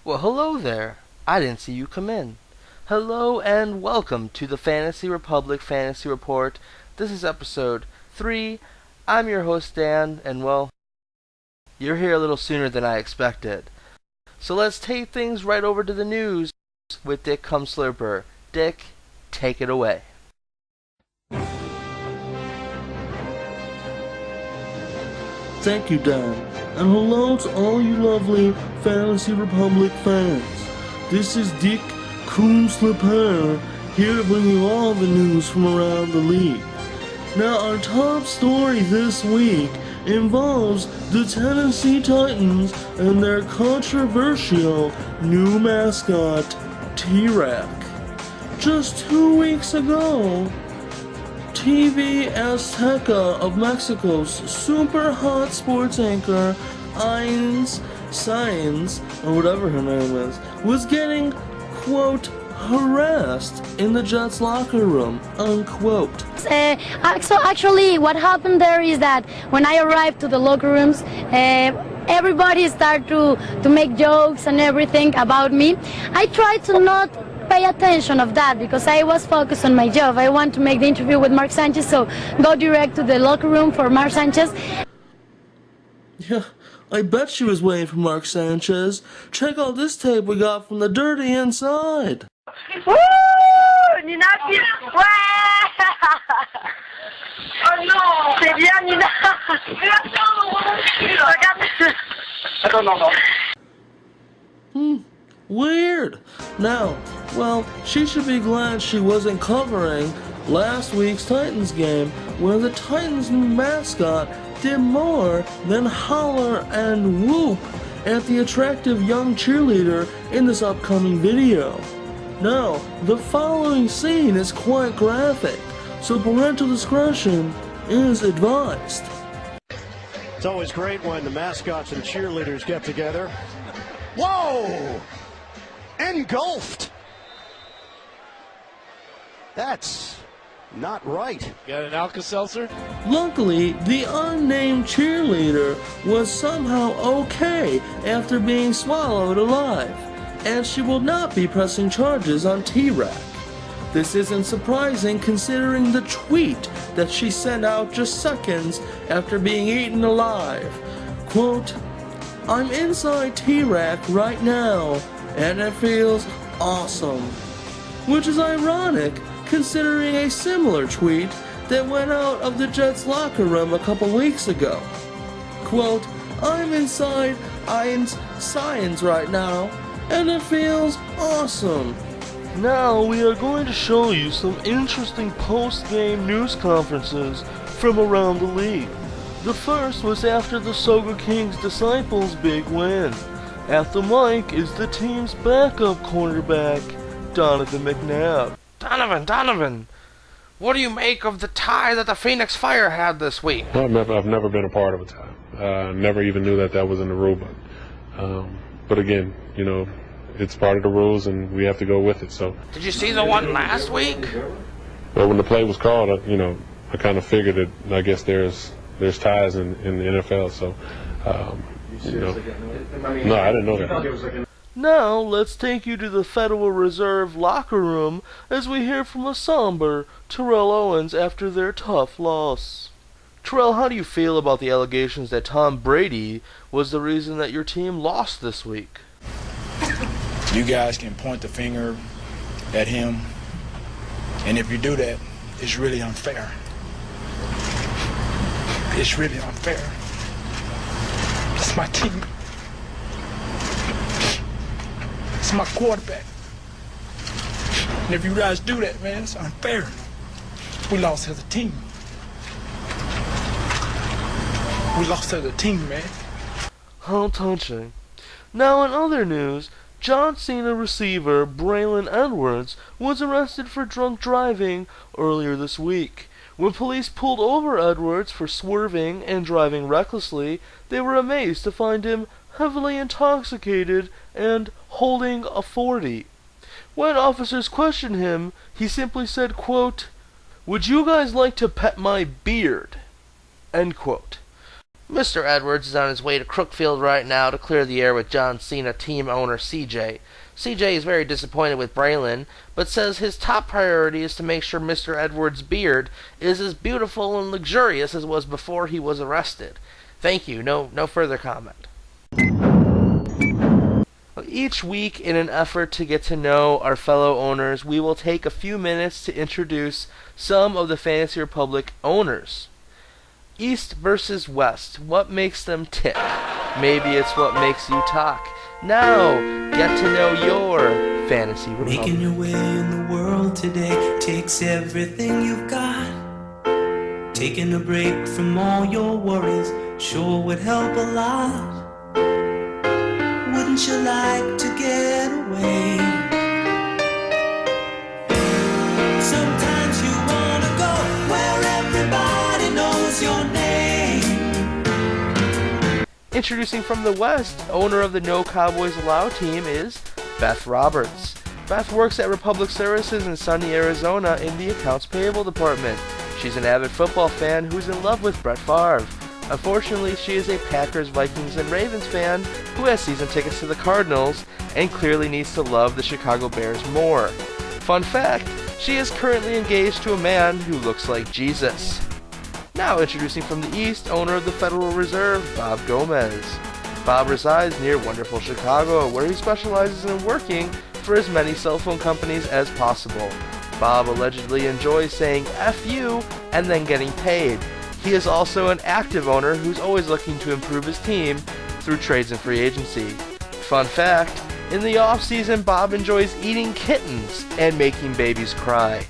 Well, hello there. I didn't see you come in. Hello and welcome to the Fantasy Republic Fantasy Report. This is episode 3. I'm your host, Dan, and well, you're here a little sooner than I expected. So let's take things right over to the news with Dick Cumslurper. Dick, take it away. Thank you, Dan, and hello to all you lovely Fantasy Republic fans. This is Dick Cumslurper here to bring you all the news from around the league. Now, our top story this week involves the Tennessee Titans and their controversial new mascot, T-Rack. Just 2 weeks ago, TV Azteca of Mexico's super hot sports anchor, Ines Sáenz, or whatever her name is, was getting, quote, harassed in the Jets locker room, unquote. So actually what happened there is that when I arrived to the locker rooms, everybody started to make jokes and everything about me. I tried to not pay attention of that because I was focused on my job. I want to make the interview with Mark Sanchez, so go direct to the locker room for Mark Sanchez. Yeah, I bet she was waiting for Mark Sanchez. Check out this tape we got from the dirty inside. Woo! Nina, ouais! Oh non! C'est bien, Nina! Regarde! Weird. Now, well, she should be glad she wasn't covering last week's Titans game where the Titans mascot did more than holler and whoop at the attractive young cheerleader in this upcoming video. Now, the following scene is quite graphic, so parental discretion is advised. It's always great when the mascots and cheerleaders get together. Whoa! Engulfed! That's not right. Got an Alka-Seltzer? Luckily, the unnamed cheerleader was somehow okay after being swallowed alive, and she will not be pressing charges on T-Rack. This isn't surprising considering the tweet that she sent out just seconds after being eaten alive. Quote, "I'm inside T-Rack right now, and it feels awesome." Which is ironic considering a similar tweet that went out of the Jets locker room a couple weeks ago. Quote, "I'm inside Ines Sáenz right now, and it feels awesome." Now we are going to show you some interesting post-game news conferences from around the league. The first was after the Soga Kings Disciples' big win. At the mic is the team's backup cornerback, Donovan McNabb. Donovan, what do you make of the tie that the Phoenix Fire had this week? Well, I've never been a part of a tie. Never even knew that was in the rule book. But again, it's part of the rules, and we have to go with it. So. Did you see the one last week? Well, when the play was called, I kind of figured that I guess there's ties in the NFL. So, no, I didn't know that. Now let's take you to the Federal Reserve locker room as we hear from a somber Terrell Owens after their tough loss. Terrell, how do you feel about the allegations that Tom Brady was the reason that your team lost this week? You guys can point the finger at him, and if you do that, it's really unfair. It's really unfair. It's my team. It's my quarterback. And if you guys do that, man, it's unfair. We lost as a team. We lost as a team, man. How touching. Now in other news, John Cena receiver Braylon Edwards was arrested for drunk driving earlier this week. When police pulled over Edwards for swerving and driving recklessly, they were amazed to find him heavily intoxicated and holding a .40. When officers questioned him, he simply said, quote, "Would you guys like to pet my beard?" End quote. Mr. Edwards is on his way to Crookfield right now to clear the air with John Cena team owner CJ. CJ is very disappointed with Braylon, but says his top priority is to make sure Mr. Edwards' beard is as beautiful and luxurious as it was before he was arrested. Thank you. No further comment. Each week, in an effort to get to know our fellow owners, we will take a few minutes to introduce some of the Fantasy Republic owners. East versus West. What makes them tick? Maybe it's what makes you talk. Now, get to know your Fantasy Republic. Making your way in the world today takes everything you've got. Taking a break from all your worries sure would help a lot. Wouldn't you like to get away? Sometimes you wanna go where everybody knows your name. Introducing from the West, owner of the No Cowboys Allowed team is Beth Roberts. Beth works at Republic Services in sunny Arizona in the accounts payable department. She's an avid football fan who's in love with Brett Favre. Unfortunately, she is a Packers, Vikings, and Ravens fan who has season tickets to the Cardinals and clearly needs to love the Chicago Bears more. Fun fact, she is currently engaged to a man who looks like Jesus. Now introducing from the East, owner of the Federal Reserve, Bob Gomez. Bob resides near wonderful Chicago, where he specializes in working for as many cell phone companies as possible. Bob allegedly enjoys saying F you and then getting paid. He is also an active owner who's always looking to improve his team through trades and free agency. Fun fact, in the off-season, Bob enjoys eating kittens and making babies cry.